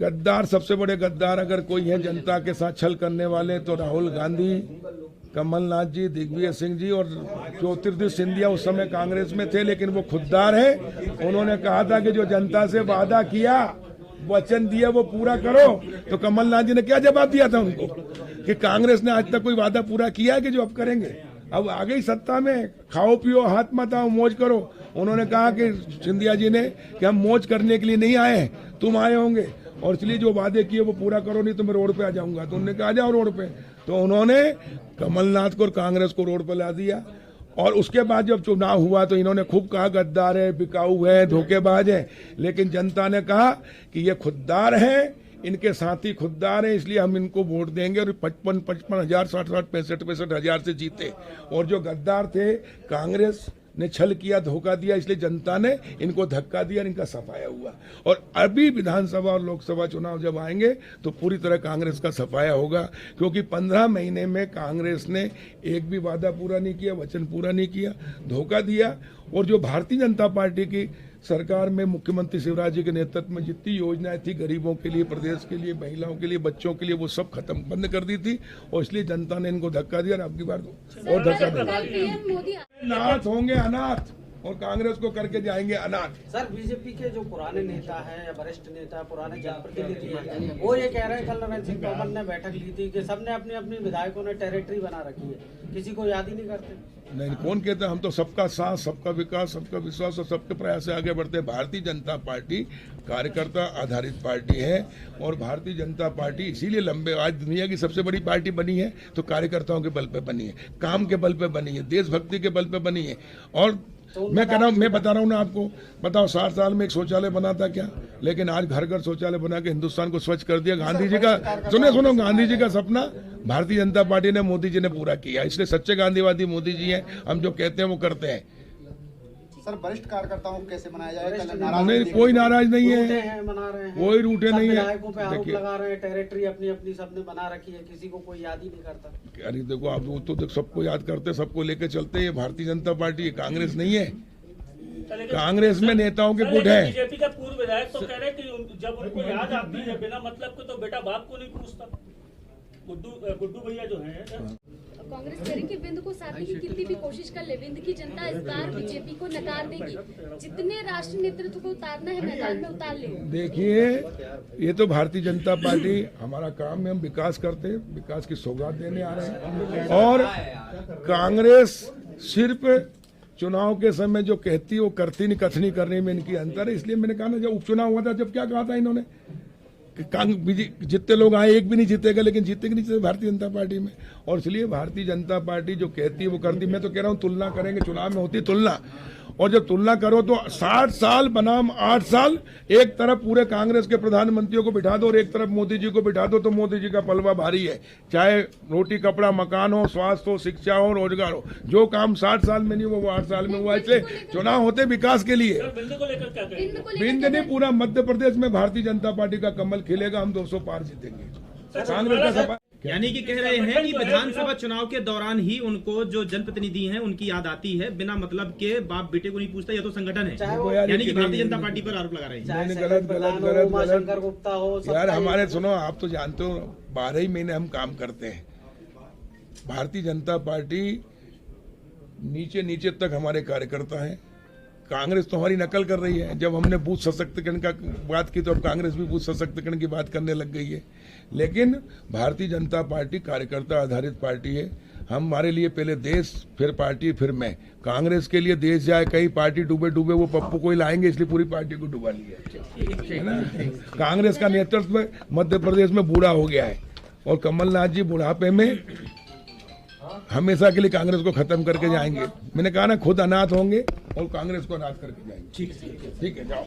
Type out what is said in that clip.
गद्दार, सबसे बड़े गद्दार अगर कोई है जनता के साथ छल करने वाले तो राहुल गांधी, कमलनाथ जी, दिग्विजय सिंह जी और ज्योतिरादित्य सिंधिया उस समय कांग्रेस में थे, लेकिन वो खुददार है। उन्होंने कहा था कि जो जनता से वादा किया, वचन दिया, वो पूरा करो। तो कमलनाथ जी ने क्या जवाब दिया था उनको कि कांग्रेस ने आज तक कोई वादा पूरा किया है कि जो अब करेंगे? अब आ गई सत्ता में, खाओ पियो हाथ मत आओ, मौज करो। उन्होंने कहा कि सिंधिया जी ने कि हम मौज करने के लिए नहीं आए हैं, तुम आए होंगे, और इसलिए जो वादे किए वो पूरा करो, नहीं तो मैं रोड पे आ जाऊंगा। तो उन्होंने कहा आ जाओ रोड पे। तो उन्होंने कमलनाथ को और कांग्रेस को रोड पर ला दिया। और उसके बाद जब चुनाव हुआ तो इन्होंने खूब कहा गद्दार है, बिकाऊ है, धोखेबाज है। लेकिन जनता ने कहा कि ये खुददार है, इनके साथी खुददार हैं, इसलिए हम इनको वोट देंगे। और 55 हजार, 60 65 हजार से जीते। और जो गद्दार थे, कांग्रेस ने छल किया, धोखा दिया, इसलिए जनता ने इनको धक्का दिया, इनका सफाया हुआ। और अभी विधानसभा और लोकसभा चुनाव जब आएंगे तो पूरी तरह कांग्रेस का सफाया होगा, क्योंकि 15 महीने में कांग्रेस ने एक भी वादा पूरा नहीं किया, वचन पूरा नहीं किया, धोखा दिया। और जो भारतीय जनता पार्टी की सरकार में मुख्यमंत्री शिवराज जी के नेतृत्व में जितनी योजनाएं थी गरीबों के लिए, प्रदेश के लिए, महिलाओं के लिए, बच्चों के लिए, वो सब खत्म बंद कर दी थी। और इसलिए जनता ने इनको धक्का दिया और अब की बार और धक्का दिया। अनाथ होंगे अनाथ, और कांग्रेस को करके जाएंगे अनाथ। सर, बीजेपी के जो पुराने नेता हैं या वरिष्ठ नेता, पुराने जनप्रतिनिधि हैं, वो ये कह रहे हैं, कल नरेंद्र सिंह तोमर ने बैठक ली थी कि सबने अपनी अपनी विधायकों ने टेरिटरी बना रखी है, किसी को याद ही नहीं करते। नहीं, कौन कहते हैं? हम तो सबका साथ, सबका विकास, सबका विश्वास और सबके प्रयास से आगे बढ़ते हैं। भारतीय जनता पार्टी कार्यकर्ता आधारित पार्टी है, और भारतीय जनता पार्टी इसीलिए लंबे, आज दुनिया की सबसे बड़ी पार्टी बनी है तो कार्यकर्ताओं के बल पे बनी है, काम के बल पे बनी है, देशभक्ति के बल पे बनी है। और मैं कह रहा हूँ, मैं बता रहा हूँ ना आपको, बताओ 60 साल में एक शौचालय बना था क्या? लेकिन आज घर घर शौचालय बना के हिंदुस्तान को स्वच्छ कर दिया। गांधी जी का, सुनो, गांधी जी का सपना भारतीय जनता पार्टी ने, मोदी जी ने पूरा किया। इसलिए सच्चे गांधीवादी मोदी जी हैं। हम जो कहते हैं वो करते हैं। सर, वरिष्ठ कार्यकर्ताओं को कैसे बनाया जाए? नहीं, कोई नाराज नहीं है, मना रहे हैं, कोई रूठे नहीं है। विधायकों पे आरोप लगा रहे हैं, टेरिटरी अपनी अपनी सबने बना रखी है, किसी को कोई याद ही नहीं करता। अरे देखो, आप वो तो सबको याद करते, सबको लेके चलते हैं। भारतीय जनता पार्टी, कांग्रेस नहीं है। कांग्रेस में नेताओं के गुट है। बीजेपी का पूर्व विधायक तो कह रहे हैं कि जब उनको याद आती है बिना मतलब के तो बेटा बाप को नहीं पूछता। गुड्डू भैया जो है, कांग्रेस करेंगे विंद को साथी की कितनी भी कोशिश कर ले, विंद की जनता इस बार बीजेपी को नकार देगी। जितने राष्ट्रीय नेतृत्व को उतारना है मैदान में उतार ले। देखिए, ये तो भारतीय जनता पार्टी, हमारा काम है, हम विकास करते हैं, विकास की सौगात देने आ रहे हैं। और कांग्रेस सिर्फ चुनाव के समय जो कहती है वो करती नहीं, कथनी करने में इनकी अंतर है। इसलिए मैंने कहा ना, जब उपचुनाव हुआ था, जब क्या कहा था इन्होंने कि जितने लोग आए एक भी नहीं जीतेगा, लेकिन जीतेगी नहीं भारतीय जनता पार्टी में। और इसलिए भारतीय जनता पार्टी जो कहती है वो करती। मैं तो कह रहा हूँ, तुलना करेंगे, चुनाव में होती है तुलना। और जब तुलना करो तो 60 साल बनाम 8 साल, एक तरफ पूरे कांग्रेस के प्रधानमंत्रियों को बिठा दो और एक तरफ मोदी जी को बिठा दो, तो मोदी जी का पलवा भारी है। चाहे रोटी कपड़ा मकान हो, स्वास्थ्य हो, शिक्षा हो, रोजगार हो, जो काम 60 साल में नहीं हुआ वो 8 साल में हुआ। इसलिए चुनाव होते विकास के लिए। बिंद नहीं, पूरा मध्य प्रदेश में भारतीय जनता पार्टी का कमल खिलेगा, हम 200 पार जीतेंगे। कांग्रेस का सपा, यानी कि कह रहे हैं कि विधानसभा चुनाव के दौरान ही उनको जो जनप्रतिनिधि हैं उनकी याद आती है, बिना मतलब के बाप बेटे को नहीं पूछता। यह तो संगठन है, यानी कि भारतीय जनता पार्टी पर आरोप लगा रहे हैं। गलत यार। हमारे सुनो, आप तो जानते हो 12 ही महीने हम काम करते हैं। भारतीय जनता पार्टी नीचे नीचे तक हमारे कार्यकर्ता हैं। कांग्रेस तो हमारी नकल कर रही है। जब हमने बूथ सशक्तिकरण का बात की तो अब कांग्रेस भी बूथ सशक्तिकरण की बात करने लग गई है। लेकिन भारतीय जनता पार्टी कार्यकर्ता आधारित पार्टी है। हमारे लिए पहले देश, फिर पार्टी, फिर मैं। कांग्रेस के लिए देश जाए कहीं, पार्टी डूबे डूबे, वो पप्पू को ही लाएंगे, इसलिए पूरी पार्टी को डुबा लिया है ना। कांग्रेस का नेतृत्व मध्य प्रदेश में बूढ़ा हो गया है, और कमलनाथ जी बुढ़ापे में हमेशा के लिए कांग्रेस को खत्म करके जाएंगे। मैंने कहा ना, खुद अनाथ होंगे और कांग्रेस को अनाथ करके जाएंगे। ठीक है, जाओ।